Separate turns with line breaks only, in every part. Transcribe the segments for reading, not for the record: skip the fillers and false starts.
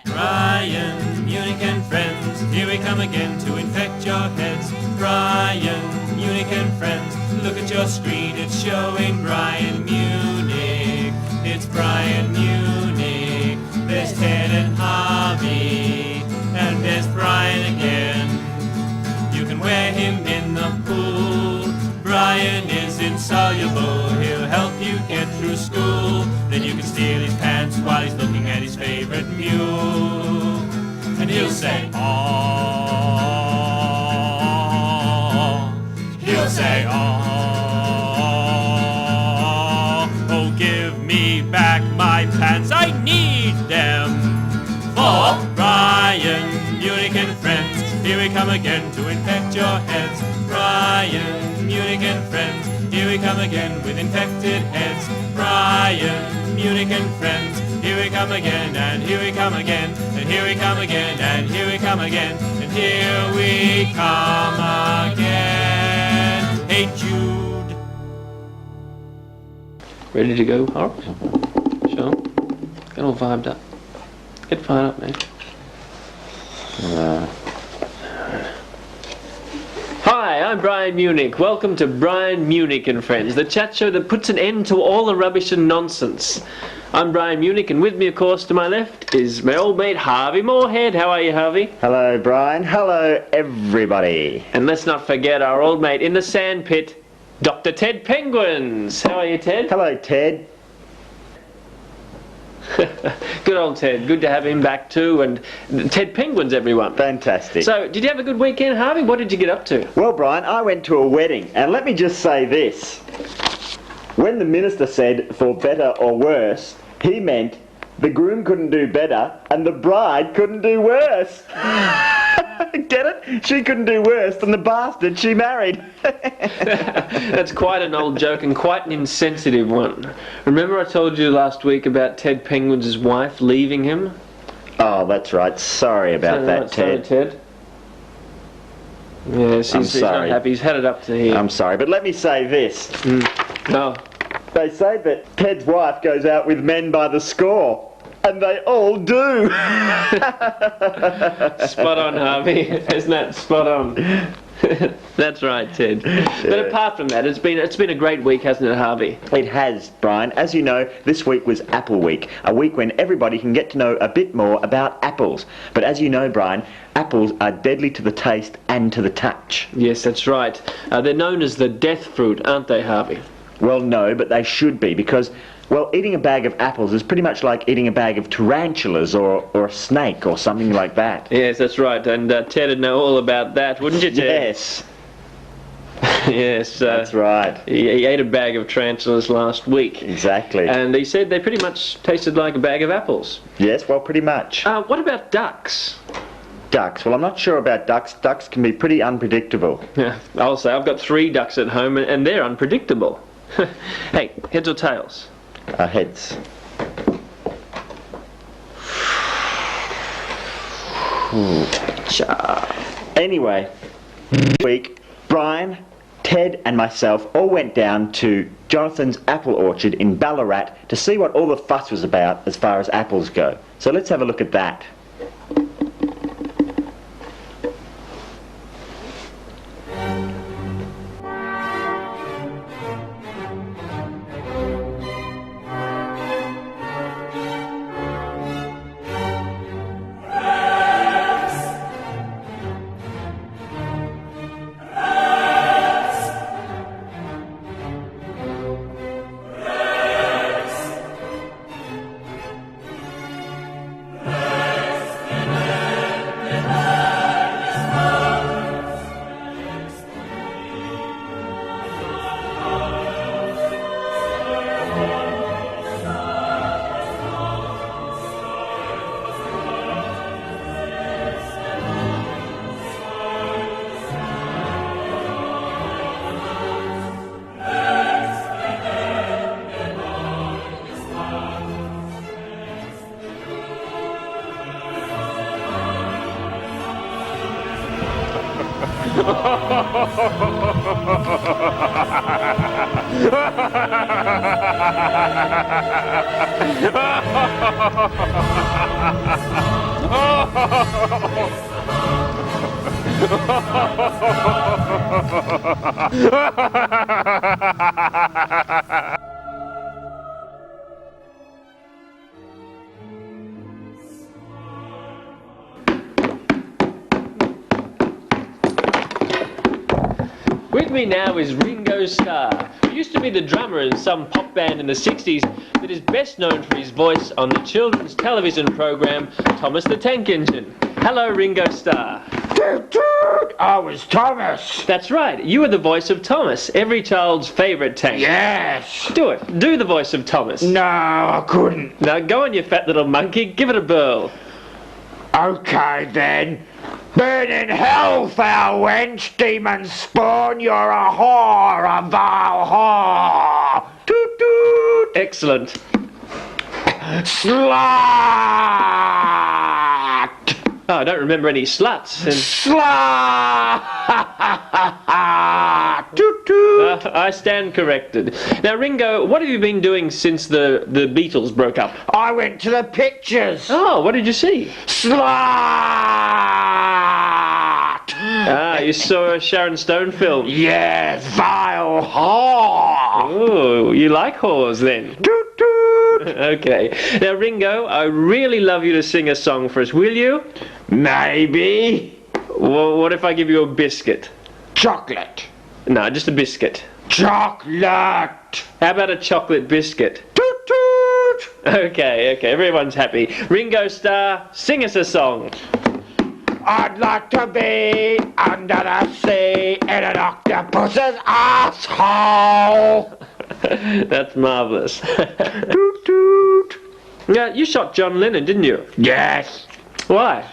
Brian, Munich and friends, here we come again to infect your heads. Brian, Munich and friends, look at your screen, it's showing Brian Munich. It's Brian Munich. There's Ted and Harvey, and there's Brian again. You can wear him in the pool. Brian is insoluble, he'll help you get through school. Then you can steal his pants while he's looking at his favorite mule. And he'll say, "Aww." He'll say, "Aww." Oh, give me back my pants, I need them. For Brian, Munich and friends, here we come again to infect your heads. Brian, Munich and friends, here we come again with infected heads. Brian, Munich and friends, here we come again, and here we come again, and here we come again, and here we come again, and here we come again. Hey Jude.
Ready to go, Horace? Sure. Get all vibed up. Get fired up, man. Hi, I'm Brian Munich. Welcome to Brian Munich and Friends, the chat show that puts an end to all the rubbish and nonsense. I'm Brian Munich, and with me, of course, to my left is my old mate Harvey Moorhead. How are you, Harvey?
Hello, Brian. Hello, everybody.
And let's not forget our old mate in the sandpit, Dr. Ted Penguins. How are you, Ted?
Hello, Ted.
Good old Ted. Good to have him back too. And Ted Penguins, everyone.
Fantastic.
So, did you have a good weekend, Harvey? What did you get up to?
Well, Brian, I went to a wedding, and let me just say this. When the minister said for better or worse, he meant the groom couldn't do better and the bride couldn't do worse. Get it? She couldn't do worse than the bastard she married.
That's quite an old joke and quite an insensitive one. Remember I told you last week about Ted Penguins' wife leaving him?
Oh, that's right. Sorry about that,
Ted. Sorry, Ted. Yes, he's not happy. He's had it up to here.
I'm sorry, but let me say this.
No.
They say that Ted's wife goes out with men by the score. And they all do.
Spot on, Harvey. Isn't that spot on? That's right, Ted. But apart from that, it's been a great week, hasn't it, Harvey?
It has, Brian. As you know, this week was Apple Week, a week when everybody can get to know a bit more about apples. But as you know, Brian, apples are deadly to the taste and to the touch.
Yes, that's right. They're known as the death fruit, aren't they, Harvey?
Well, no, but they should be, because, well, eating a bag of apples is pretty much like eating a bag of tarantulas or a snake or something like that.
Yes, that's right, and Ted would know all about that, wouldn't you, Ted?
Yes.
Yes.
That's right.
He ate a bag of tarantulas last week.
Exactly.
And he said they pretty much tasted like a bag of apples.
Yes, well, pretty much.
What about ducks?
Ducks? Well, I'm not sure about ducks. Ducks can be pretty unpredictable.
Yeah, I'll say I've got 3 ducks at home and they're unpredictable. Hey, heads or tails?
Heads. Anyway, this week, Brian, Ted and myself all went down to Jonathan's apple orchard in Ballarat to see what all the fuss was about as far as apples go. So let's have a look at that.
Ha ha ha ha ha!
With me now is Ringo Starr, who used to be the drummer in some pop band in the 60s that is best known for his voice on the children's television program Thomas the Tank Engine. Hello, Ringo Starr.
Toot toot! I was Thomas.
That's right, you were the voice of Thomas, every child's favourite tank.
Yes.
Do it. Do the voice of Thomas.
No, I couldn't.
Now go on, you fat little monkey. Give it a burl.
Okay then. Burn in hell, foul wench, demon spawn, you're a whore, a vile whore. Toot toot.
Excellent.
Slut.
Oh, I don't remember any sluts.
Slut. Toot toot.
I stand corrected. Now, Ringo, what have you been doing since the Beatles broke up?
I went to the pictures.
Oh, what did you see?
Slut.
Ah, you saw a Sharon Stone film.
Yes, vile whore.
Oh, you like whores then?
Toot toot.
Okay. Now, Ringo, I really love you to sing a song for us, will you?
Maybe.
Well, what if I give you a biscuit?
Chocolate.
No, just a biscuit.
Chocolate.
How about a chocolate biscuit?
Toot toot.
Okay, everyone's happy. Ringo Starr, sing us a song.
I'd like to be under the sea in an octopus's asshole.
That's marvellous.
Toot toot.
Yeah, you shot John Lennon, didn't you?
Yes.
Why?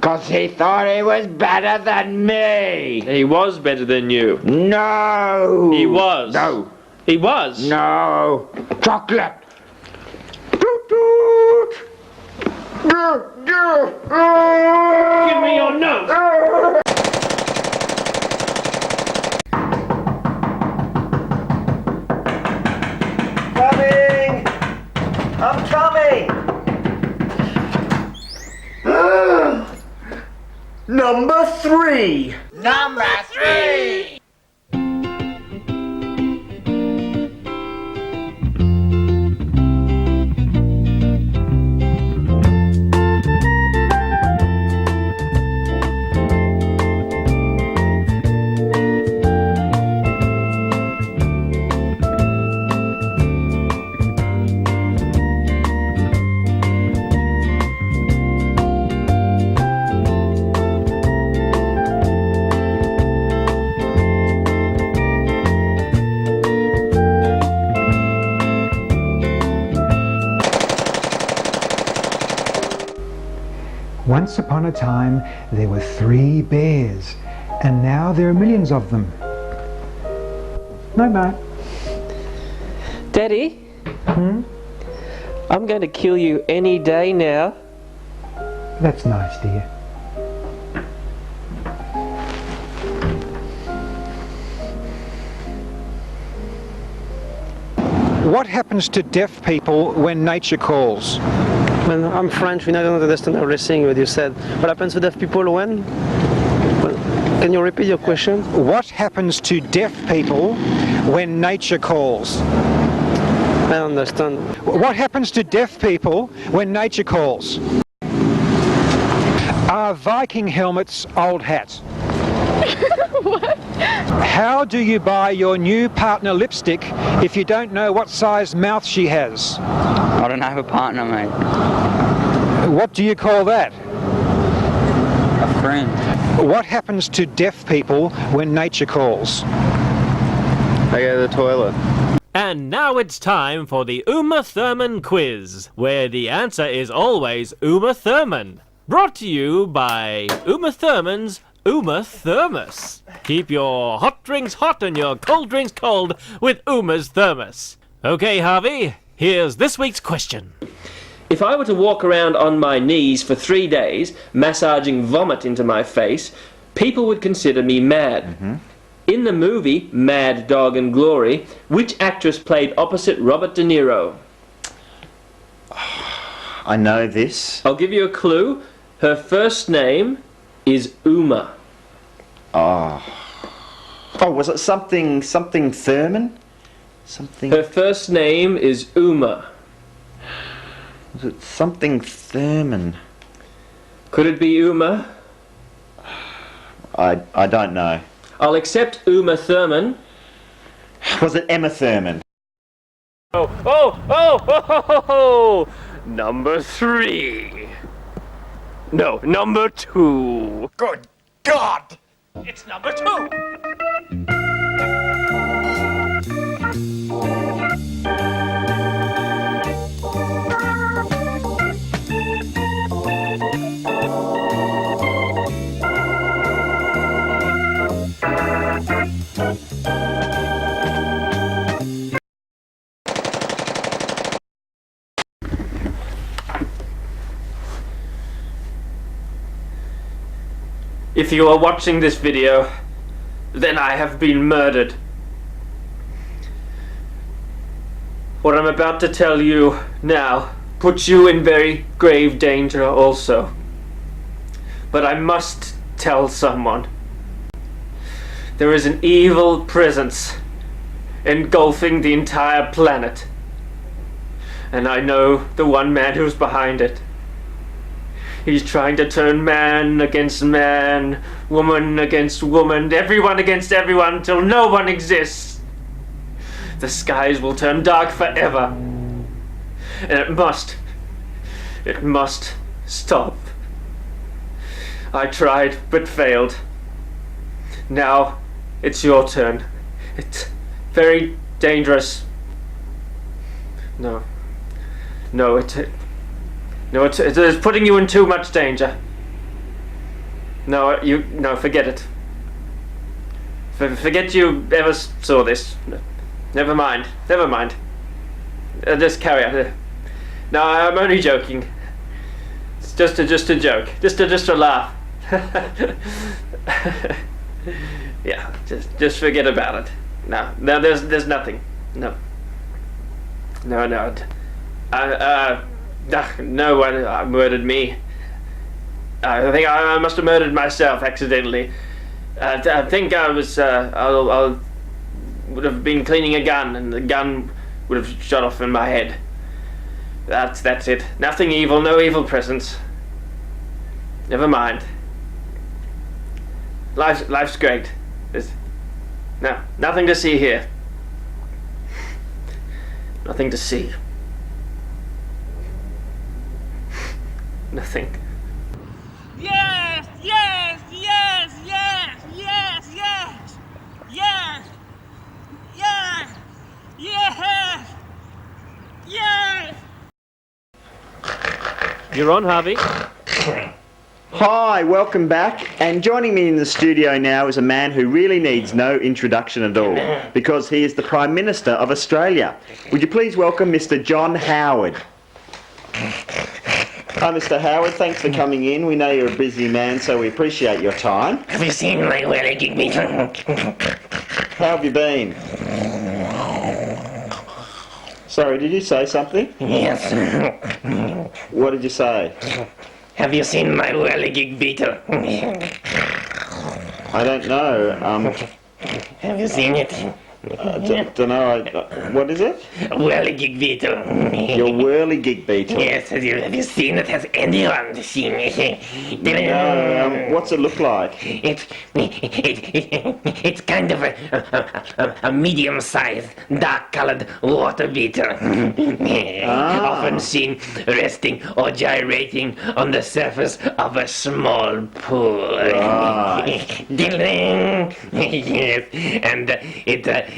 'Cause he thought he was better than me.
He was better than you.
No.
He was.
No.
He was.
No. Chocolate. Toot toot.
Give me your note.
Coming! I'm coming! Number 3!
Number 3.
Once upon a time, there were 3 bears, and now there are millions of them. Night night.
Daddy? I'm going to kill you any day now.
That's nice, dear. What happens to deaf people when nature calls?
Well, I'm French, I don't understand everything what you said. What happens to deaf people when? Well, can you repeat your question?
What happens to deaf people when nature calls?
I don't understand.
What happens to deaf people when nature calls? Are Viking helmets old hats?
What?
How do you buy your new partner lipstick if you don't know what size mouth she has?
I don't have a partner, mate.
What do you call that?
A friend.
What happens to deaf people when nature calls?
I go to the toilet.
And now it's time for the Uma Thurman quiz, where the answer is always Uma Thurman. Brought to you by Uma Thurman's Uma Thermos. Keep your hot drinks hot and your cold drinks cold with Uma's Thermos. Okay, Harvey, here's this week's question.
If I were to walk around on my knees for 3 days, massaging vomit into my face, people would consider me mad. In the movie Mad Dog and Glory, which actress played opposite Robert De Niro?
I know this.
I'll give you a clue. Her first name is Uma.
Oh, was it something Thurman? Something.
Her first name is Uma.
Was it something Thurman?
Could it be Uma?
I don't know.
I'll accept Uma Thurman.
Was it Emma Thurman?
Oh! Number 3. No, number 2.
Good God!
It's number 2. If you are watching this video, then I have been murdered. What I'm about to tell you now puts you in very grave danger also. But I must tell someone. There is an evil presence engulfing the entire planet. And I know the one man who's behind it. He's trying to turn man against man, woman against woman, everyone against everyone until no one exists. The skies will turn dark forever. And it must stop. I tried but failed. Now it's your turn. It's very dangerous. No, it's putting you in too much danger. No, forget it. Forget you ever saw this. Never mind. Just carry on. No, I'm only joking. It's just a joke. Just a laugh. Yeah, just forget about it. No, there's nothing. No, no one murdered me. I think I must have murdered myself accidentally. I think I was, I would have been cleaning a gun and the gun would have shot off in my head. That's it. Nothing evil, no evil presence. Never mind. Life's great. There's nothing to see here. Nothing to see. Nothing.
Yes, yes, yes, yes, yes, yes, yes, yes, yes, yes.
You're on, Harvey.
Hi, welcome back. And joining me in the studio now is a man who really needs no introduction at all, because he is the Prime Minister of Australia. Would you please welcome Mr. John Howard? Hi, Mr. Howard. Thanks for coming in. We know you're a busy man, so we appreciate your time.
Have you seen my wedding gig meter?
How have you been? Sorry, did you say something?
Yes.
What did you say?
Have you seen my whirly gig beetle?
I don't know.
Have you seen it?
Don't know. What is it?
Whirly gig beetle.
Your whirly-gig beetle.
Yes, have you seen it? Has anyone seen it?
No, what's it look like?
It's kind of a medium-sized, dark-colored water beetle. Often seen resting or gyrating on the surface of a small pool.
Right.
Yes, and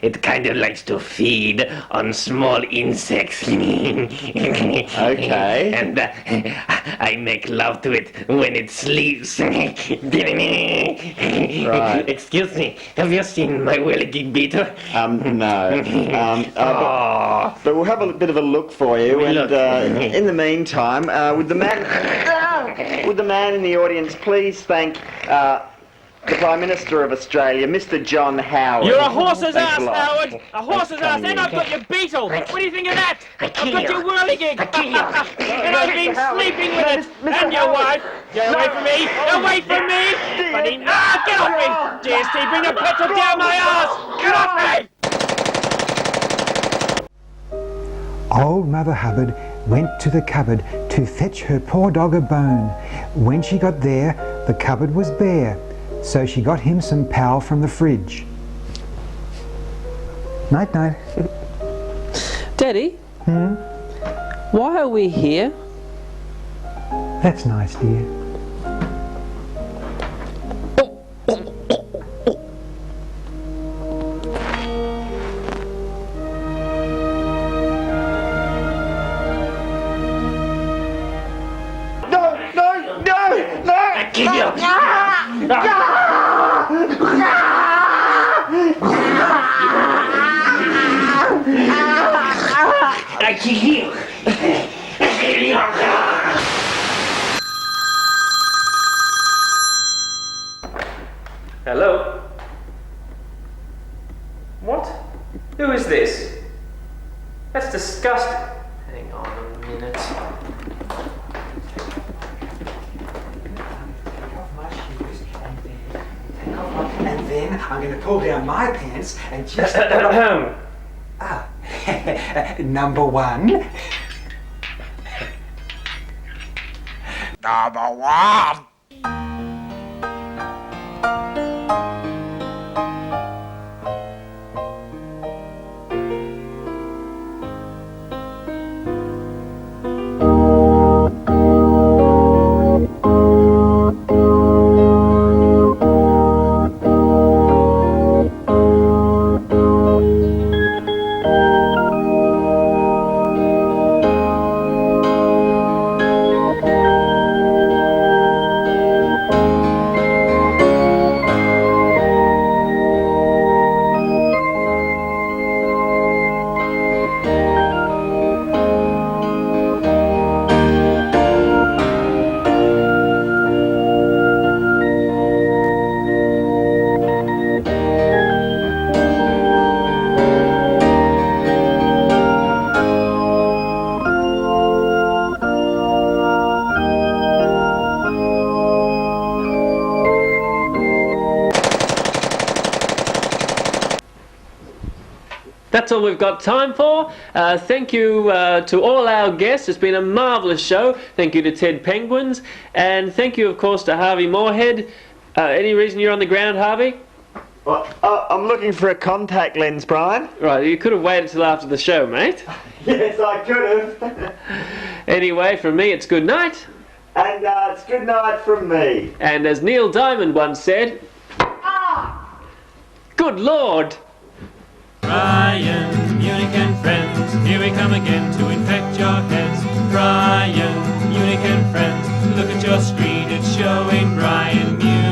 it kind of likes to feed on small insects.
Okay.
And I make love to it when it sleeps.
Right.
Excuse me, have you seen my whirly gig beetle?
No. But we'll have a bit of a look for you.
Look.
And in the meantime, would the man in the audience please thank the Prime Minister of Australia, Mr. John Howard.
You're a horse's
Thanks
ass,
a lot.
Howard! A horse's
Thanks for
ass,
coming
and
in.
I've got your beetle! What do you think of that? I've got
kill
your
you.
whirligig! And I've been sleeping with it!
Mr.
And your
Howard.
wife! Get away from me! Away from me! Buddy, get off me! GST, bring the petrol down my ass! Get off me!
Old Mother Hubbard went to the cupboard to fetch her poor dog a bone. When she got there, the cupboard was bare, so she got him some pal from the fridge. Night night.
Daddy? Why are we here?
That's nice, dear.
I kill you. I kill you. I kill you.
Hello? What? Who is this? That's disgusting. Hang on a minute.
And then I'm going to pull down my pants and just... Number one.
Number one.
That's all we've got time for. Thank you to all our guests. It's been a marvellous show. Thank you to Ted Penguins. And thank you, of course, to Harvey Moorhead. Any reason you're on the ground, Harvey?
Well, I'm looking for a contact lens, Brian.
Right, you could have waited till after the show, mate.
Yes, I could have.
Anyway, from me, it's good night.
And it's good night from me.
And as Neil Diamond once said, good Lord!
Brian, Munich and friends, here we come again to infect your heads. Brian, Munich and friends, look at your screen, it's showing Brian Munich.